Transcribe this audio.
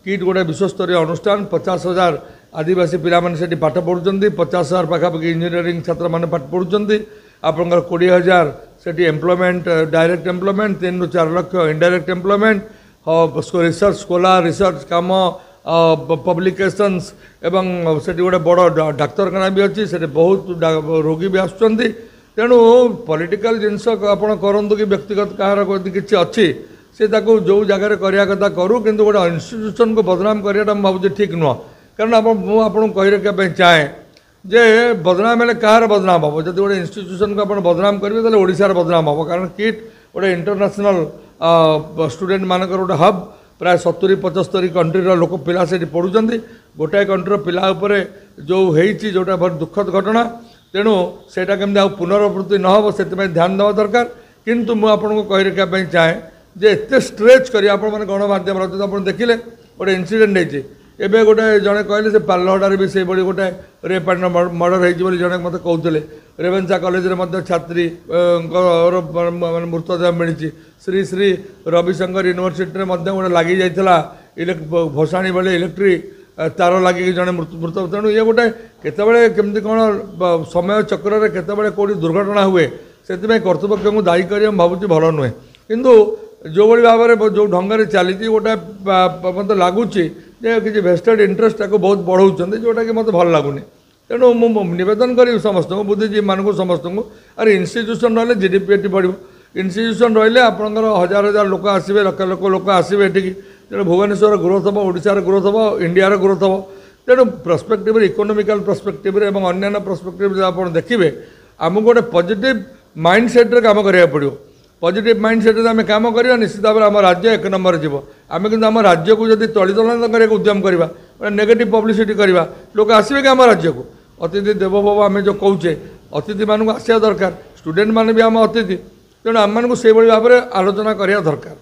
Kit गोटे विश्वस्तरीय अनुष्ठान 50,000 आदिवासी पिला माने सेठी पाठ पढ़ुचंदी 50,000 पाखापाखि इंजीनियरिंग छात्र माने पाठ पढ़ुचंदी आपनकर 20,000 सेठी एम्प्लॉयमेंट डायरेक्ट एम्प्लॉयमेंट 3 ରୁ 4 lakh indirect employment research scholar research काम पब्लिकेशंस एवं सेठी गोटे बड़ डाक्तरखाना भी अच्छी से बहुत रोगी भी आसुचंदी तेणु पॉलिटिकल जिनस आपण करंतु कि व्यक्तिगत कहार किसी अच्छी से जो जगह करने कथा करूँ किंतु गोटे इन्स्टिट्यूशन को बदनाम करवाटा मुझे ठीक नुह कारण आपको कही रखा चाहे जे बदनाम है कहार बदनाम हम जब गोटे इन्स्टिट्यूशन को आप बदनाम करेंगे तो ओडिशार बदनाम हम कारण किट गोटे इंटरनेशनल स्टूडेंट मानकर गोटे हब प्राय 70-75 कंट्री लोक पिला से पढ़ुंट गोटाए कंट्री पिला जो होती जोटा बहुत दुखद घटना तेणु सेटा केमती पुनरावृत्ति न हो से ध्यान देवा दरकार किंतु मुझे कही रखा चाहे जे एत स्ट्रेच कर गणमाध्यम आप देखिले गोटे इनसीडेंट होती एवं गोटे जड़े कहले से पार्लहटारे भी से भाई गोटे रेप एंड मर्डर हो जड़े मत कहते रेवेन्सा कॉलेज छात्री मृतदेह मिली श्री श्री रविशंकर यूनिवर्सिटी गोटे लगी जाता भसाणी बेले इलेक्ट्रिक तार लगे जड़े मृत तेणु ये गोटे केतबेले केमती कौन समय चक्र केतबेले कौटी दुर्घटना हुए से कर्तृपक्ष को दायी कर भावुँ भल नुहे किंतु जो भाई भाव में जो ढंग से चली गोटे मत लगुच किसी भेस्टेड इंटरेस्ट को बहुत बढ़ाऊँ जोटा कि मत भल लगुनि तेणु मुवेदन करी समस्त बुद्धिजीवी मानक समस्त अरे इन्स्टिट्यूशन रही जीडीपी बढ़ इन्स्टिट्यूशन रही आपंकर हजार हजार लोक आसवे लक्ष लक्ष लोक आसवे ये तेणु भुवनेश्वर ग्रोथ हम ओडिशार ग्रोथ हम इंडियार ग्रोथ हम तेणु प्रस्पेक्टिव इकोनोमिकल प्रस्पेक्टिव अन्य प्रस्पेक्टिव आप देखिए आमको गोटे पॉजिटिव माइंडसेट्रे काम करा पड़ो पॉजिटिव माइंडसेट आम कम करवा निश्चित भाव आम राज्य एक नंबर जीव आम कि आम राज्य को जब तलितलन करने उद्यम करवा नेगेटिव पब्लिसिटी करवा लोक आसवे कि आम राज्य को अतिथि देवोभव आम जो कौचे अतिथि मानक आसा दरकार स्टूडेंट मैंने भी आम अतिथि तेणु आम से भाव में आलोचना करवा दरकार।